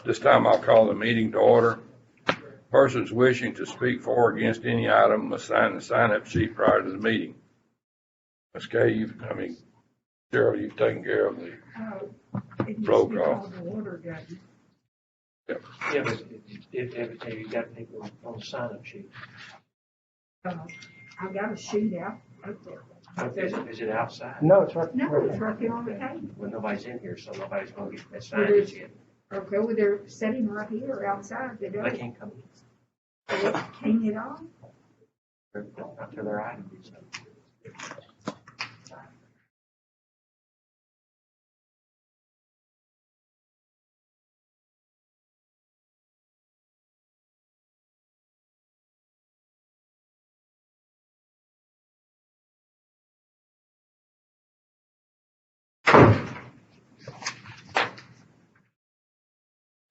This time I'll call the meeting to order. Persons wishing to speak for or against any item must sign the sign-up sheet prior to the meeting. Ms. Kay, Cheryl, you've taken care of the roll call. Yep. Yeah, but if you got people on the sign-up sheet. I've got a sheet out there. Is it outside? No, it's right. No, it's right there on the table. Well, nobody's in here, so nobody's going to get that signed yet. Okay, well, they're sitting right here or outside. They They can't come hang it on. after their item. So.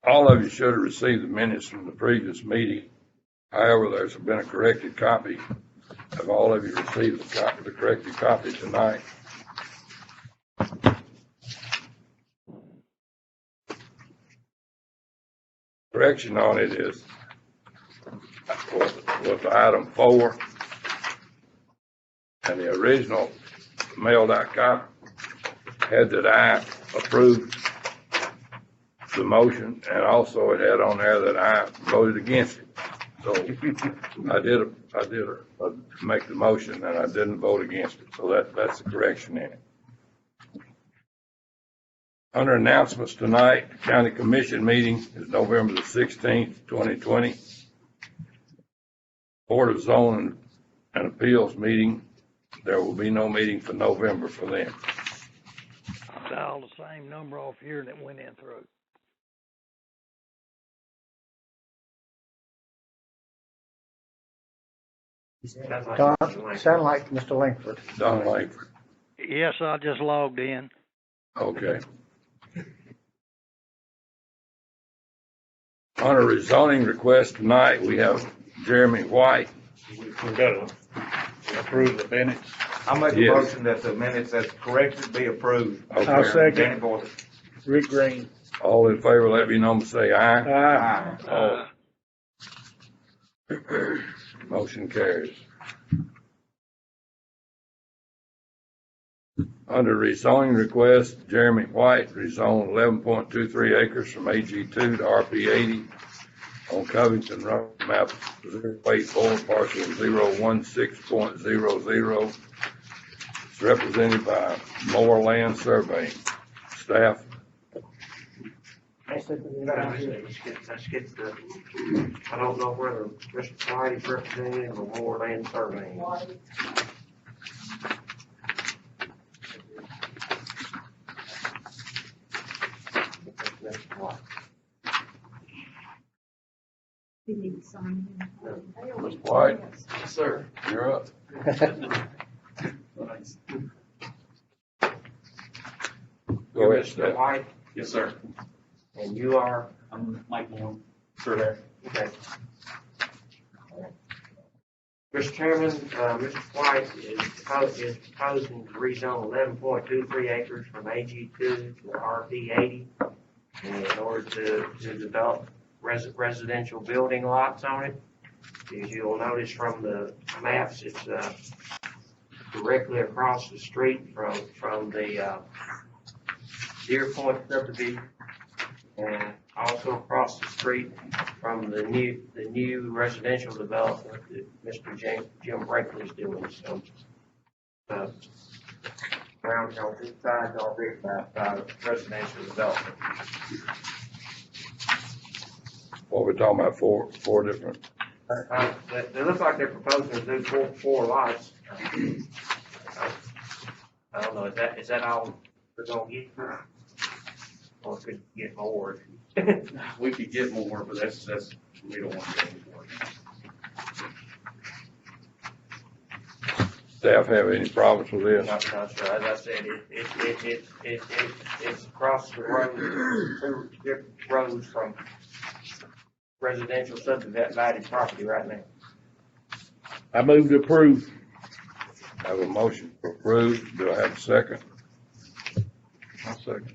All of you should have received the minutes from the previous meeting. However, there's been a corrected copy. Have all of you received the corrected copy tonight? Correction on it is was item 4, and the original mailed out copy had that I approved the motion, and also it had on there that I voted against it. So I did make the motion, and I didn't vote against it. So that's the correction in it. Under announcements tonight, the County Commission meeting is November the 16th, 2020. Board of Zoning and Appeals meeting, there will be no meeting for November for them. Dial the same number off here that went in through. Sound like Mr. Langford. Don Langford. Yes, I just logged in. Okay. On a rezoning request tonight, we have Jeremy White. We've got to approve the minutes. I'll make a motion that the minutes as corrected be approved. Okay. I'll second. Danny Boyd. Rick Green. All in favor, let me know and say aye. Aye. Motion carries. Under rezoning request, Jeremy White rezoned 11.23 acres from AG2 to RP80 on Covington Road, map 084, parcel 016.00. It's represented by Moore Land Surveying. Staff. Let's get the, I don't know whether Mr. White is representative or more land surveying. You need to sign Mr. White, Yes, sir. you're up. Go ahead, Mr. Staff. White, Yes, sir. and you are, I'm Mike Moore, surveyor. okay. Mr. Chairman, Mr. White is proposing to rezone 11.23 acres from AG2 to RP80 in order to develop residential building lots on it. As you'll notice from the maps, it's directly across the street from the Deer Point subdivision, and also across the street from the new residential development that Mr. Jim Brinkley is doing. So, around on this side already by residential development. What we're talking about, four different. They look like they're proposing to do four lots. I don't know. Is that all we're gonna get? Or could get more? We could get more, but that's we don't want to get more. Staff have any problems with this? Not sure. As I said, it's across the road, two different roads from residential subdivided property right now. I move to approve. I have a motion to approve. Do I have a second? I'll second.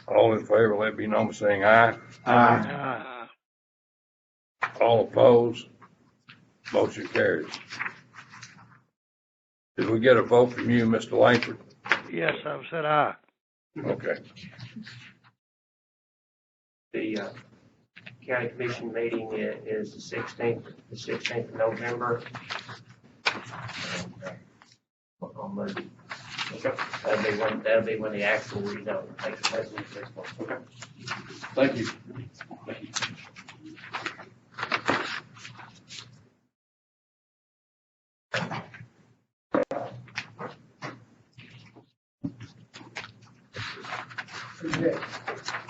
All in favor, let it be known by saying aye. Aye. All opposed, motion carries. Did we get a vote from you, Mr. Langford? Yes, I've said aye. Okay. The county commission meeting is the 16th of November. On Monday. Okay, That'll be when the actual rezone takes place in 6 months. okay. Thank you. Thank you.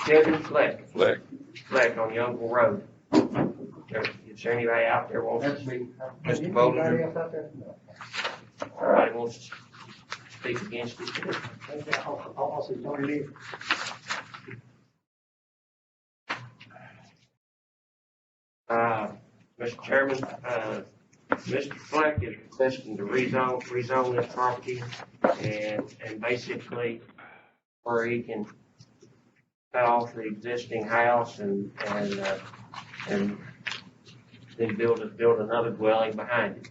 Kevin Fleck, Fleck, on Yountville Road. Is there anybody out there wants, Mr. Bowler? anybody wants to speak against it? Mr. Chairman, Mr. Fleck is requesting to rezone this property and basically where he can cut off the existing house and then build another dwelling behind it.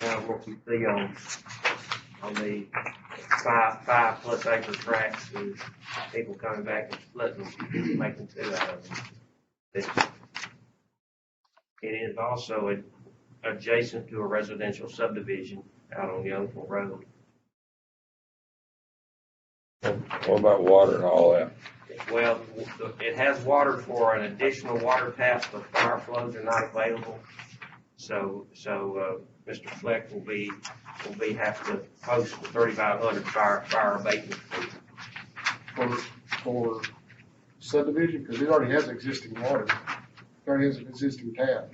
Now, what we see on the five plus acre tracts is people coming back and splitting them, making two out of them. It is also adjacent to a residential subdivision out on Yountville Road. what about water and all that? Well, it has water for an additional water tap, but fire flows are not available. So Mr. Fleck will have to post the 3,500 fire abatement fee. For subdivision, because it already has existing water, it already has an existing tap.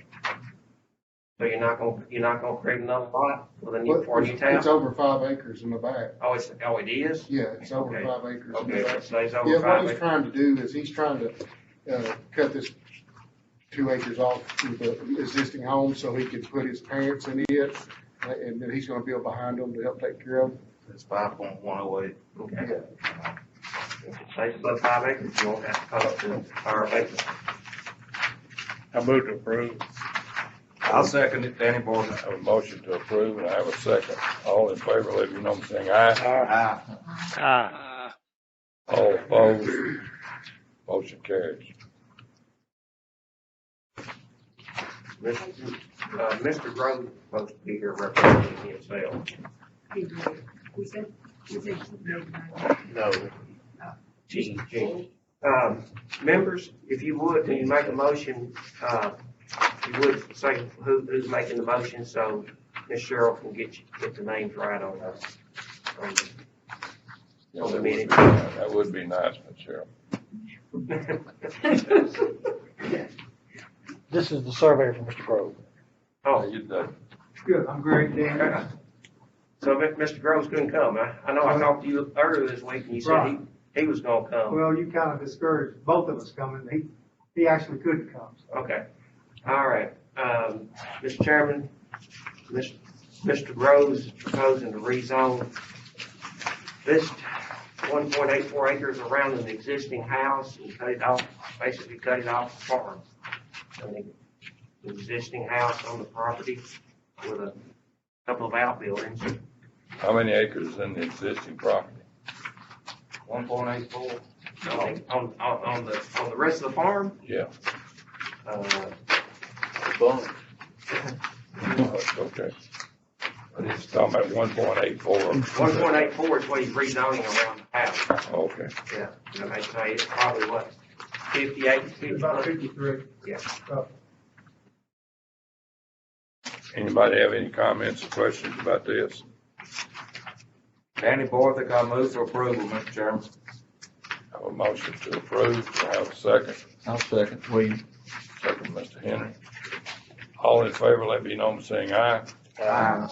So you're not gonna create another lot with a But new tap? it's over 5 acres in the back. Oh, it is? Yeah, it's over Okay. 5 acres in Okay, the if back. it stays over Yeah, what 5 he's acres. trying to do is he's trying to cut this 2 acres off with the existing home so he can put his parents in it, and then he's gonna build behind them to help take care of them. It's 5.108. Okay. If it stays above 5 acres, you won't have to post the fire abatement. I move to approve. I'll second it, Danny Boy. I have a motion to approve and I have a second. All in favor, let it be known by saying aye. Aye. Aye. All opposed, motion carries. Mr. Grove's supposed to be here representing himself. We said she made No. Gene. Members, if you would, when you make a motion, you would say who's making the motion, so Ms. Cheryl can get the names right on the minute. That would be nice, Ms. Cheryl. This is the survey from Mr. Grove. Oh, You done. Good, I'm great, Dan. so Mr. Groves couldn't come. I know I talked to you earlier this week and you said he was gonna come. Well, you kind of discouraged both of us coming. He actually couldn't come. So. Okay. All right. Mr. Chairman, Mr. Groves is proposing to rezone this 1.84 acres around an existing house and basically cut it off the farm. I mean, an existing house on the property with a couple of outbuildings. How many acres in the existing property? 1.84. On the rest of the farm, Yeah. Boom. That's okay. But he's talking about 1.84. 1.84 is what he's rezoning around the house. Okay. Yeah, and they say it's probably what, 58, 50? About 53. Yeah. Anybody have any comments or questions about this? Danny Boy, I think I move for approval, Mr. Chairman. I have a motion to approve. I have a second. I'll second, William. Second, Mr. Henry. All in favor, let it be known by saying aye. Aye.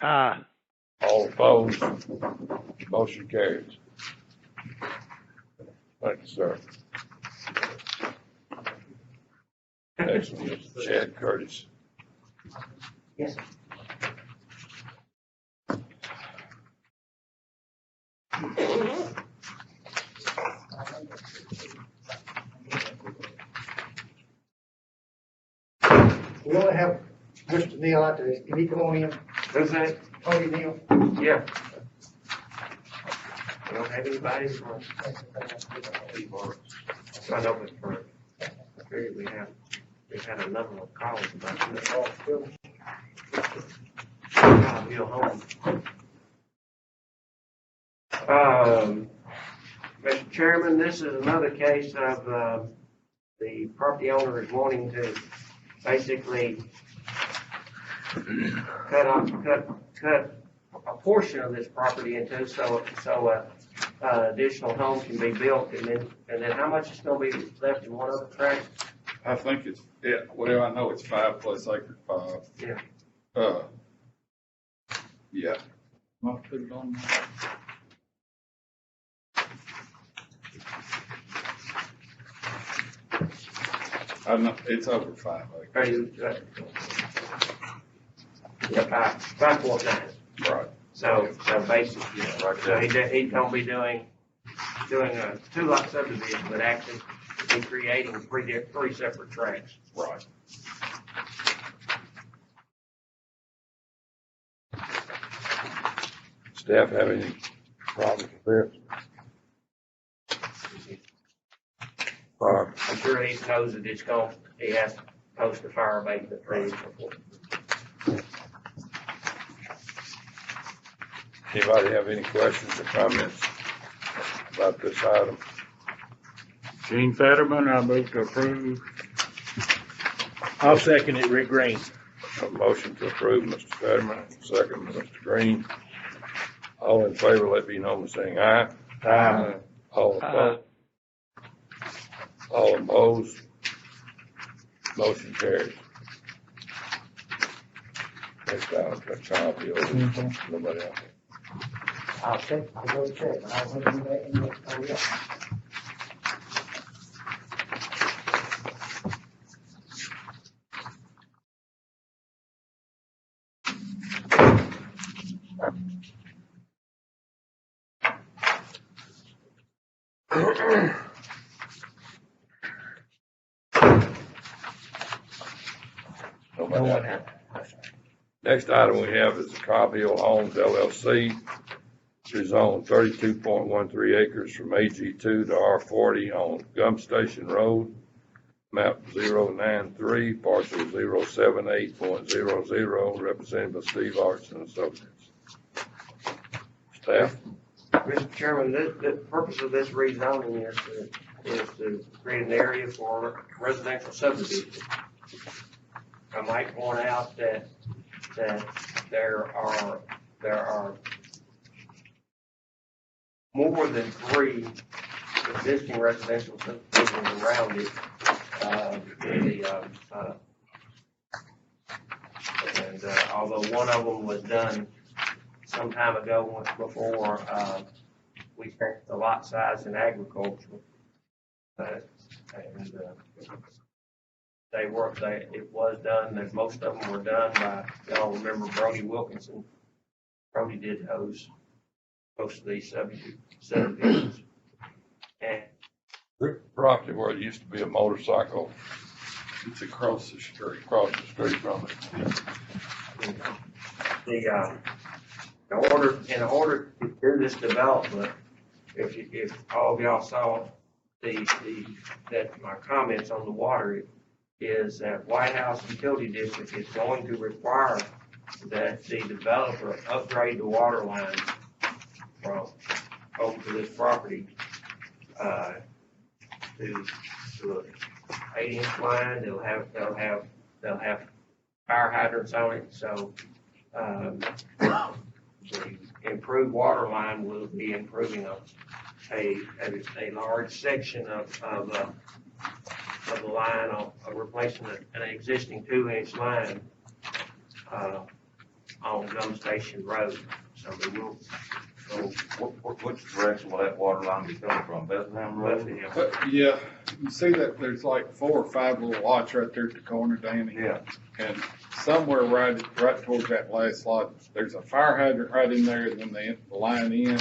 Aye. All opposed, motion carries. Thank you, sir. Next one is Chad Curtis. Yes. We only have Mr. Neal out there. Can he come on in? Who's that? Tony Neal? Yeah. We don't have anybody for, I know, but for, I figured we've had a number of calls about this. Bill Holmes. Mr. Chairman, this is another case of, the property owner is wanting to basically cut a portion of this property into, so additional home can be built, and then how much is gonna be left in one other tract? I think it's, yeah, well, I know it's 5 plus acre 5. Yeah. Yeah. I'll put it on there. I know, it's over 5 acres. Are you, yeah, 5.9. Right. So basically, so he's gonna be doing a 2-lot subdivision, but actually be creating three separate tracts. Right. Staff have any problems with this? I'm sure he knows that he has to post a fire abatement ready before. Anybody have any questions or comments about this item? Gene Fetterman, I move to approve. I'll second it, Rick Green. A motion to approve, Mr. Fetterman, second, Mr. Green. All in favor, let me know by saying aye. Aye. All opposed? All opposed? Motion carries. Next item, copy over. Nobody else. I'll check, I'll go check, and I'll bring you back in next, oh, yeah. Nobody else. Next item we have is Carville Homes LLC to zone 32.13 acres from AG2 to R40 on Gump Station Road, map 093, parcel 078.00, represented by Steve Arts and Associates. Staff? Mr. Chairman, the purpose of this rezoning is to create an area for residential subdivision. I might point out that there are more than 3 existing residential subdivisions around it. Although one of them was done some time ago before we checked the lot size in agriculture, it was done, and most of them were done by, y'all remember Brody Wilkinson. Brody did most of these subdivisions. And Property where it used to be a motorcycle, It's across the street. across the street from it. in order to do this development, if all of y'all saw that my comments on the water is that White House Utility District is going to require that the developer upgrade the water lines from over to this property to an 8-inch line. They'll have fire hydrants on it, so the improved water line will be improving a large section of the line, replacing an existing 2-inch line on Gum Station Road. So they will. So which direction will that water line be coming from, Bethlehem Road? But, yeah, you see that there's like 4 or 5 little lots right there at the corner, Danny. Yeah. And somewhere right towards that last lot, there's a fire hydrant right in there, and then the line in.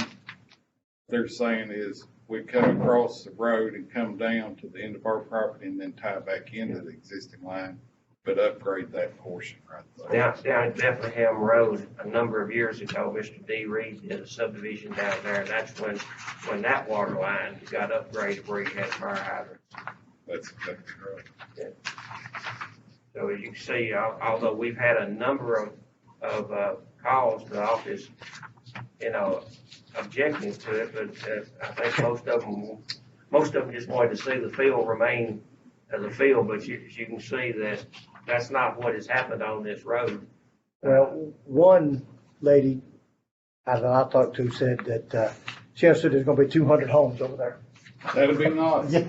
they're saying is we come across the road and come down to the end of our property and then tie back into the existing line, but upgrade that portion right there. Down at Bethlehem Road, a number of years ago, Mr. D. Reed did a subdivision down there, and that's when that water line got upgraded where you had fire hydrants. That's exactly right. So as you can see, although we've had a number of calls to the office, objecting to it, but I think most of them just wanted to see the field remain as a field, but as you can see that's not what has happened on this road. Well, one lady that I talked to said that, she understood there's gonna be 200 homes over there. That'd be nice. They're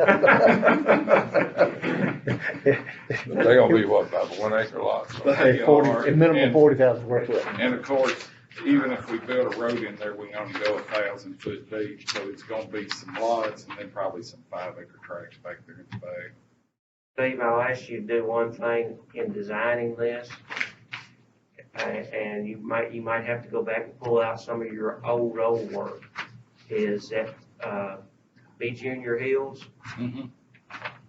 gonna be what, about 1 acre lots? They are, A minimum and- 40,000 square foot. And of course, even if we build a road in there, we can only go 1,000 foot deep, so it's gonna be some lots and then probably some 5 acre tracts back there in the back. Steve, I'll ask you to do one thing in designing this, and you might have to go back and pull out some of your old work, is that, B. Junior Hills,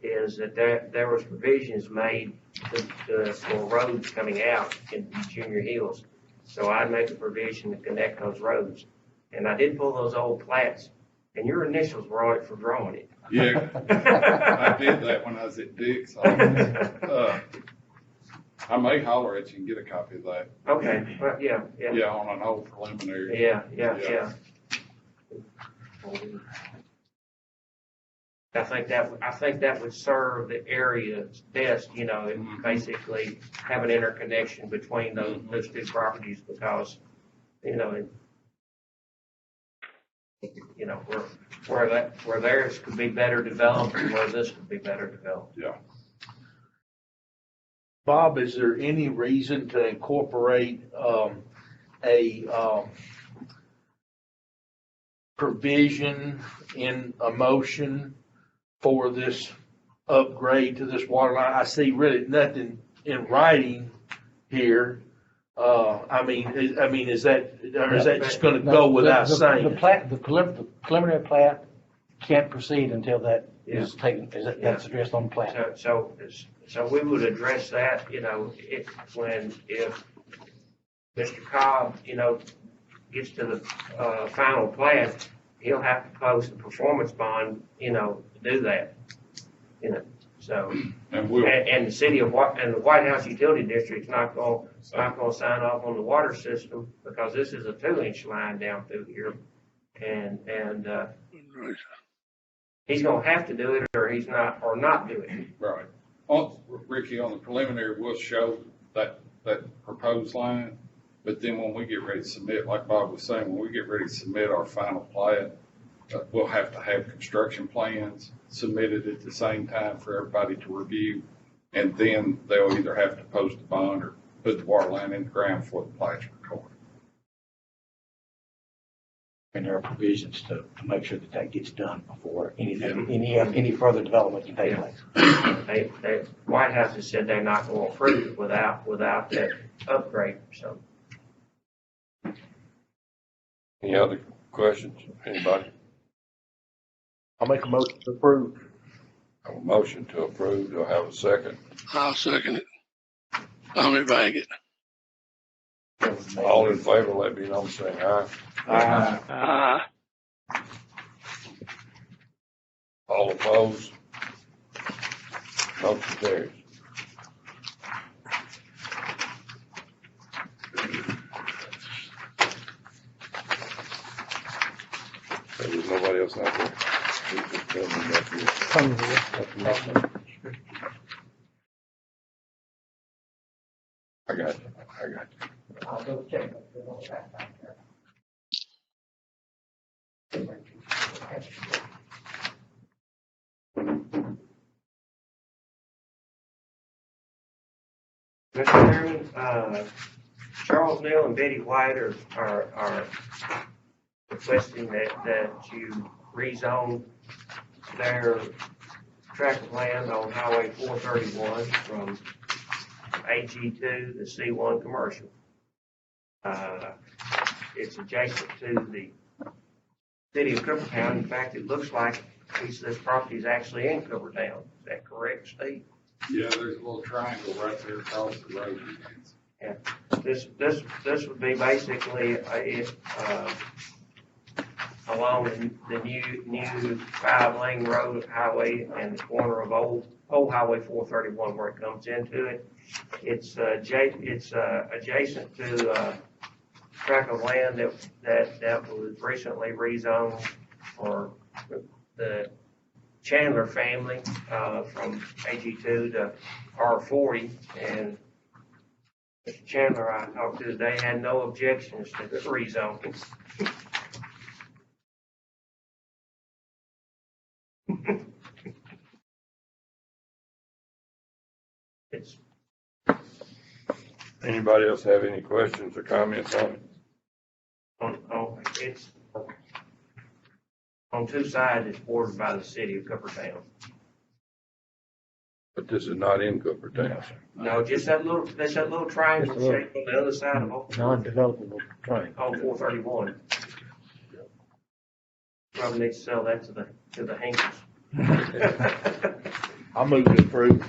is that there was provisions made for roads coming out in B. Junior Hills. So I'd make a provision to connect those roads. And I did pull those old plats, and your initials were on it for drawing it. Yeah, I did that when I was at Dick's office. I may holler at you and get a copy of that. Okay, well, yeah. Yeah, on an old preliminary. Yeah. I think that would serve the area best, and basically have an interconnection between those two properties because, where theirs could be better developed and where this could be better developed. Yeah. Bob, is there any reason to incorporate, a provision in a motion for this upgrade to this water line? I see really nothing in writing here. Is that, or is that just gonna go without saying? The preliminary plat can't proceed until that is taken, that's addressed on the plat. So we would address that, if Mr. Cobb, gets to the, final plat, he'll have to post a performance bond, to do that, so. And we'll, And the city of and the White House Utility District's not gonna sign off on the water system because this is a 2-inch line down through here. And he's gonna have to do it or not do it. right. Ricky, on the preliminary, we'll show that proposed line, but then when we get ready to submit, like Bob was saying, when we get ready to submit our final plat, we'll have to have construction plans submitted at the same time for everybody to review, and then they'll either have to post a bond or put the water line in the ground before the plat's recorded. And there are provisions to make sure that gets done before any further development can take place. White House has said they're not gonna approve it without that upgrade, so. Any other questions? Anybody? I'll make a motion to approve. Have a motion to approve. Do I have a second? I'll second it. I'll revive it. All in favor, let me know, saying aye. All opposed? Motion carries. There's nobody else out there. We just tell them that we- Come here. I got you. I'll double check. Mr. Chairman, Charles Neal and Betty White are requesting that you rezone their tract of land on Highway 431 from AG2 to C1 commercial. It's adjacent to the city of Coopertown. In fact, it looks like this property is actually in Coopertown. Is that correct, Steve? Yeah, there's a little triangle right there across the road. This would be basically along the new 5-lane road highway and the corner of old Highway 431 where it comes into it. It's adjacent to a tract of land that was recently rezoned for the Chandler family from AG2 to R40, and Mr. Chandler, I talked to today, had no objections to the rezoning. It's Anybody else have any questions or comments on it? it's on two sides. It's bordered by the city of Coopertown. But this is not in Coopertown. No, just that little triangle Just a little. shape on the other side of Non-developable triangle. on 431. Probably need to sell that to the Hankers. I'll move to approve.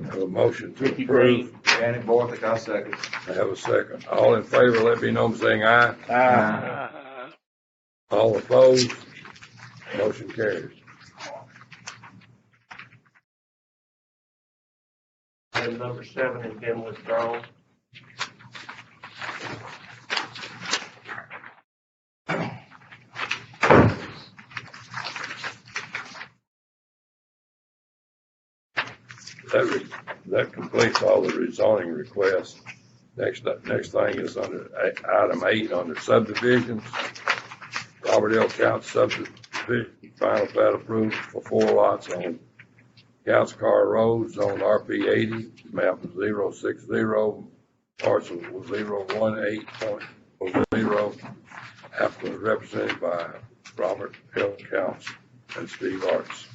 Have a motion to Ricky approve. Green. Danny Borthwick, I second. I have a second. All in favor, let me know by saying aye. All opposed? Motion carries. Item number 7 has been withdrawn. That completes all the rezoning requests. Next thing is under item 8 under subdivisions. Robert L. Couch subdivision, final plat approved for 4 lots on Couch Car Road, zone RP 80, map 060, parcel 018.0. Applicant represented by Robert L. Couch and Steve Arts.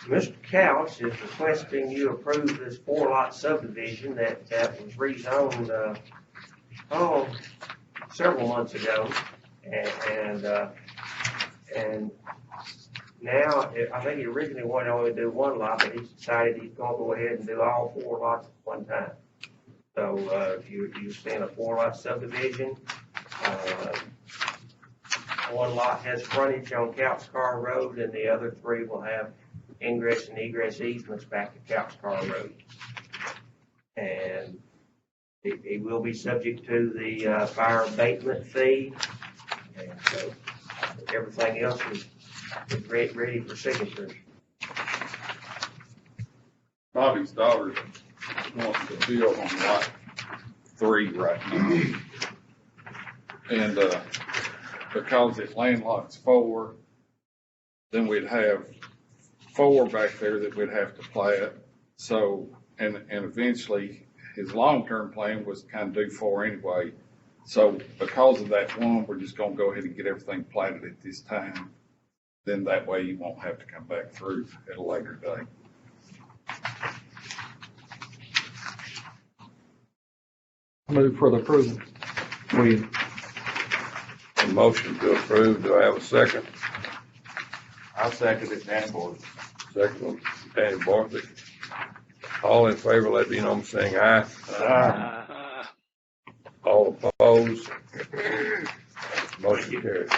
Mr. Couch is requesting you approve this 4-lot subdivision that was rezoned, several months ago. And now, I think he originally wanted to only do 1 lot, but he's decided he's gonna go ahead and do all 4 lots at one time. So, you're seeing a 4-lot subdivision. 1 lot has frontage on Couch Car Road, and the other 3 will have ingress and egress easements back to Couch Car Road. And it will be subject to the fire abatement fee. And so everything else is ready for signatures. Bobby's daughter wants to build on lot 3 right now. And, because it landlocks 4, then we'd have 4 back there that we'd have to plat. So, and eventually his long-term plan was to kind of do 4 anyway. So because of that one, we're just gonna go ahead and get everything platted at this time. Then that way you won't have to come back through at a later date. Move for the approval. A motion to approve. Do I have a second? I'll second it, Danny Borthwick. Second one, Danny Borthwick. All in favor, let me know by saying aye. All opposed? Motion carries.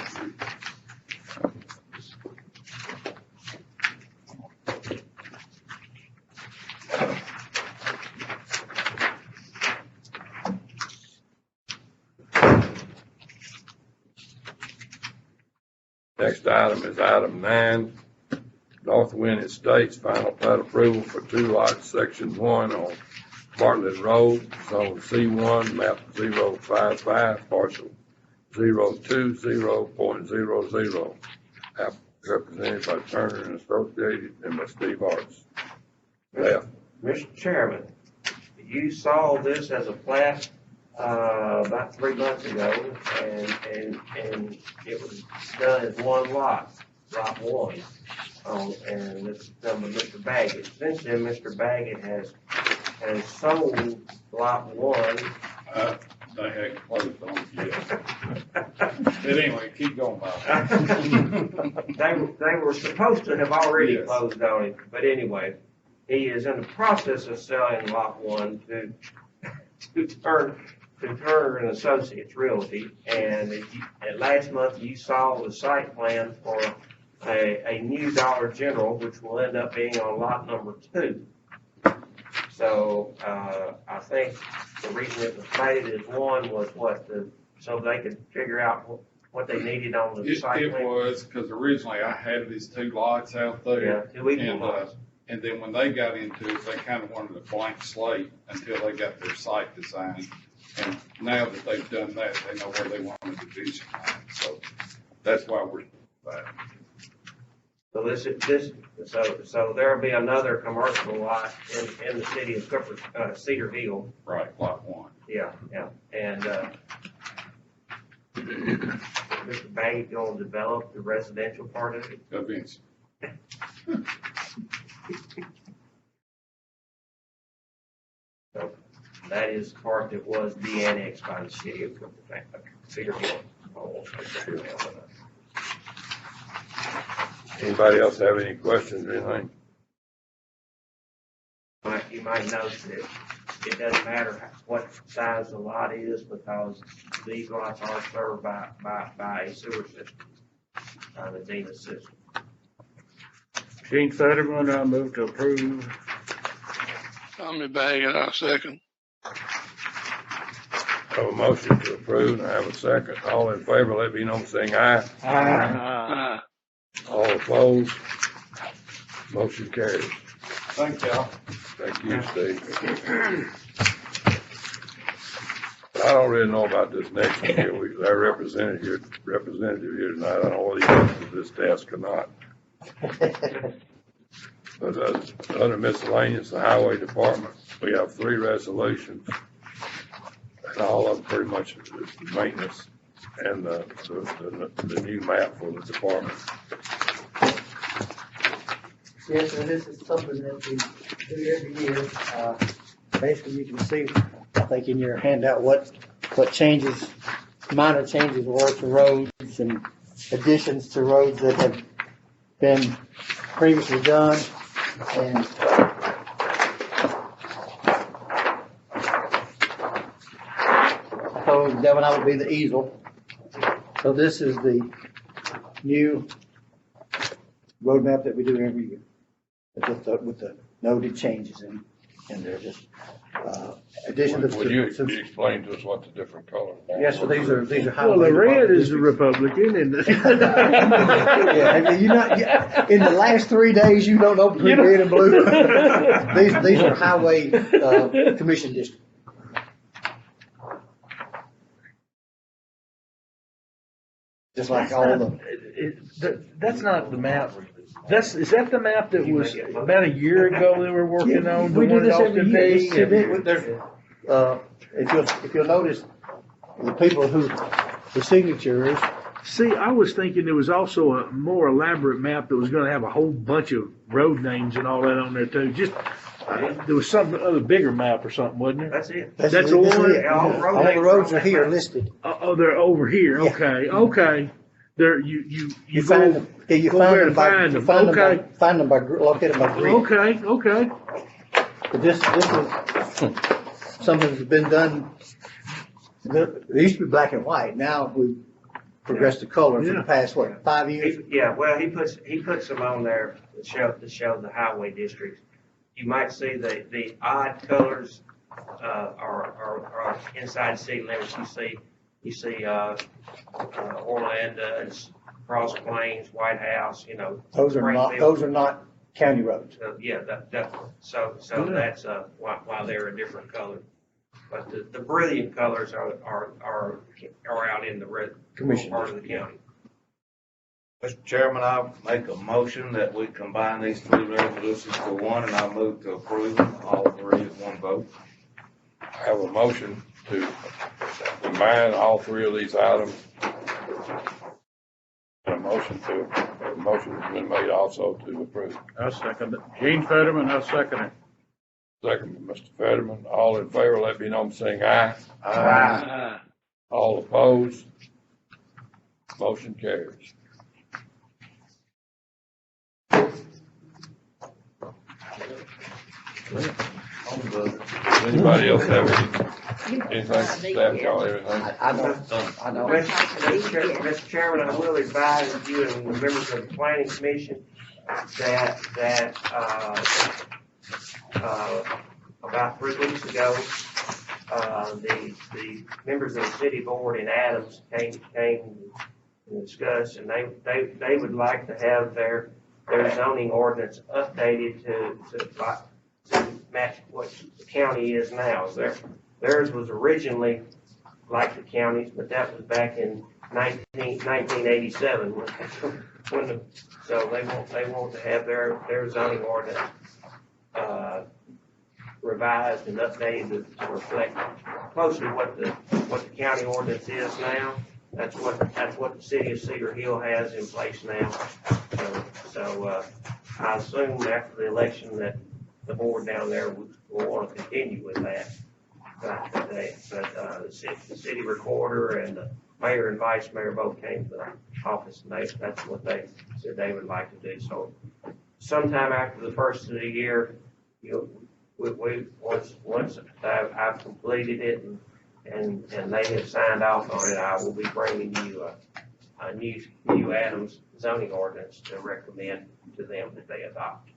Next item is item 9. Northwind Estates, final plat approval for 2 lots, section 1 on Bartlett Road, zone C1, map 055, parcel 020.00. Represented by Turner and Associated and by Steve Arts. Left. Mr. Chairman, you saw this as a plat about 3 months ago, and it was done as 1 lot, lot 1. And this is done by Mr. Baggett. Since then, Mr. Baggett has sold lot 1 They hadn't closed on it yet. But anyway, keep going, Bob. They were supposed to have already Yes. closed on it, but anyway, he is in the process of selling lot one to Turner and Associates Realty. And last month you saw the site plan for a new Dollar General, which will end up being on lot number 2. So, I think the reason it was stated as 1 was so they could figure out what they needed on the site It plan. was, because originally I had these 2 lots out there. Yeah, 2 equal And, lots. and then when they got into it, they kind of wanted a blank slate until they got their site designed. And now that they've done that, they know where they want the division line. So that's why we're back. So so there'll be another commercial lot in the city of Cedar Hill. Right, lot 1. Yeah, and, Mr. Bank gonna develop the residential part of it. Eventually. So that is the part that was de-annexed by the city of Cedar Hill. Anybody else have any questions or anything? You might notice that it doesn't matter what size the lot is, because these lots are served by a sewer system, the DENA system. Gene Fetterman, I move to approve. Tommy Baggett, I'll second. Have a motion to approve, and I have a second. All in favor, let me know by saying aye. Aye. All opposed? Motion carries. Thank y'all. Thank you, Steve. I don't really know about this next one here. Our representative here tonight, I don't know whether he comes to this desk or not. But under miscellaneous, the highway department, we have 3 resolutions. And all of them pretty much is maintenance and the new map for the department. Yes, and this is something that we do every year. Basically, you can see, I think in your handout, what changes, minor changes were to roads and additions to roads that have been previously done. And I told Devin I would be the easel. So this is the new roadmap that we do every year, with the noted changes in there, just addition Would you to. explain to us what the different colors are? Yes, so these are Well, highway the red department is the Republican, and Yeah, have you not, in the last 3 days, you don't know between red and blue. These are highway, commission districts. Just like all of them. That's not the map. Is that the map that was about a year ago they were working on? We the do one this in every Austin year. Peay? If you'll notice, the people the signatures. see, I was thinking there was also a more elaborate map that was gonna have a whole bunch of road names and all that on there too. Just, there was some other bigger map or something, wasn't there? That's it. That's this the is one? it. All All the roads are here listed. Oh, they're over here, Yeah. okay. There, you You go, find them, yeah, you go find where them to by, find you them. find them by, Okay. find them by, locate them by green. okay. But this is something that's been done, it used to be black and white, now we've progressed to color for the past, 5 years? Well, he puts them on there to show the highway districts. You might see the odd colors, are inside city limits. You see, Orlando's, Cross Plains, White House, Those are not county roads. Yeah, so that's, why they're a different color. But the brilliant colors are out in the red Commission part of the county. Mr. Chairman, I'll make a motion that we combine these 3 resolutions to one, and I move to approve all 3 as one vote. I have a motion to combine all 3 of these items. And a motion has been made also to approve. I'll second it. Gene Fetterman, I'll second it. Second by Mr. Fetterman. All in favor, let me know by saying aye. Aye. All opposed? Motion carries. Anybody else have anything, staff, y'all, everything? I don't. Mr. Chairman, I will advise you and the members of the planning commission that, about 3 weeks ago, the members of the city board in Adams came and discussed, and they would like to have their zoning ordinance updated to match what the county is now. Theirs was originally like the county's, but that was back in 1987 so they want to have their zoning ordinance revised and updated to reflect closely what the county ordinance is now. That's what the city of Cedar Hill has in place now. So I assume after the election that the board down there will want to continue with that. But the city recorder and the mayor and vice mayor both came to the office, and that's what they said they would like to do. So sometime after the first of the year, once I've completed it and they have signed off on it, I will be bringing you a new Adams zoning ordinance to recommend to them that they adopt.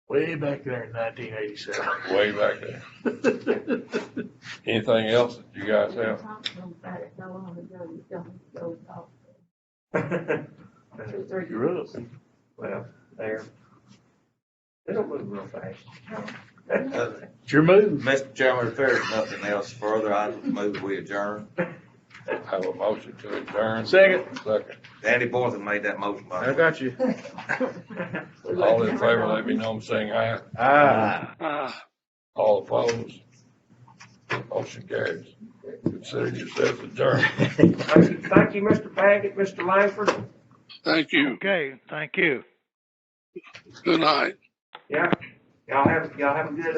Way back there in 1987. Way back there. Anything else that you guys have? You're up. Well, they don't move real fast. It's your move. Mr. Chairman, if there's nothing else further, I move we adjourn. Have a motion to adjourn. Second. Danny Bortham made that motion. I got you. All in favor, let me know by saying aye. Aye. All opposed? Motion carries. Consider yourself adjourned. Thank you, Mr. Baggett, Mr. Langford. Thank you. Okay, thank you. Good night. Yeah. Y'all have a good